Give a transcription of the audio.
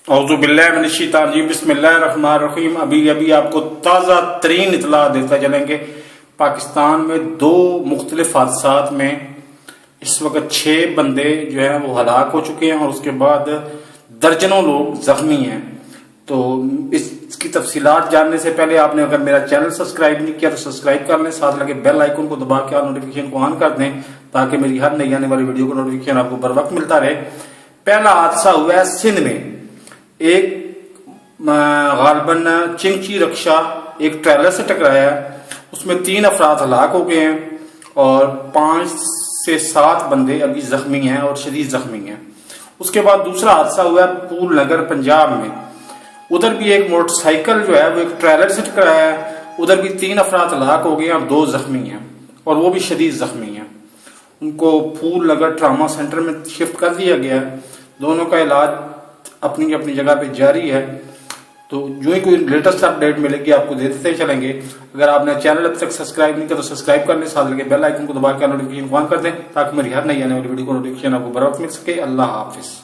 اعوذ باللہ من الشیطان الرجیم، بسم اللہ الرحمن الرحیم۔ ابھی آپ کو تازہ ترین اطلاع دیتا چلیں گے۔ پاکستان میں 2 مختلف حادثات میں اس وقت 6 بندے جو ہیں وہ ہلاک ہو چکے ہیں اور اس کے بعد درجنوں لوگ زخمی ہیں۔ تو اس کی تفصیلات جاننے سے پہلے آپ نے اگر میرا چینل سبسکرائب نہیں کیا تو سبسکرائب کر لیں، ساتھ لگے بیل آئیکن کو دبا کے نوٹیفیکیشن کو آن کر دیں تاکہ میری ہر نئی آنے والی ویڈیو کو نوٹیفیکیشن آپ کو بر وقت ملتا رہے۔ پہلا حادثہ ہوا ہے سندھ میں، ایک غالباً چنچی رکشا ایک ٹریلر سے ٹکرایا ہے، اس میں 3 افراد ہلاک ہو گئے ہیں اور 5 سے 7 بندے ابھی زخمی ہیں اور شدید زخمی ہیں۔ اس کے بعد دوسرا حادثہ ہوا ہے پھول نگر پنجاب میں، ادھر بھی ایک موٹر سائیکل جو ہے وہ ایک ٹریلر سے ٹکرایا ہے، ادھر بھی 3 افراد ہلاک ہو گئے ہیں اور 2 زخمی ہیں اور وہ بھی شدید زخمی ہیں۔ ان کو پھول نگر ٹراما سینٹر میں شفٹ کر دیا گیا ہے، دونوں کا علاج اپنی اپنی جگہ پہ جاری ہے۔ تو جو ہی کوئی لیٹسٹ اپڈیٹ ملے گی آپ کو دیتے چلیں گے۔ اگر آپ نے چینل اب تک سبسکرائب نہیں کیا تو سبسکرائب کر لیں، ساتھ لگے بیل آئیکن کو دبا کے نوٹیفیکیشن آن کر دیں تاکہ میری ہر نئی آنے والی ویڈیو کو نوٹیفیکیشن آپ کو بر وقت مل سکے۔ اللہ حافظ۔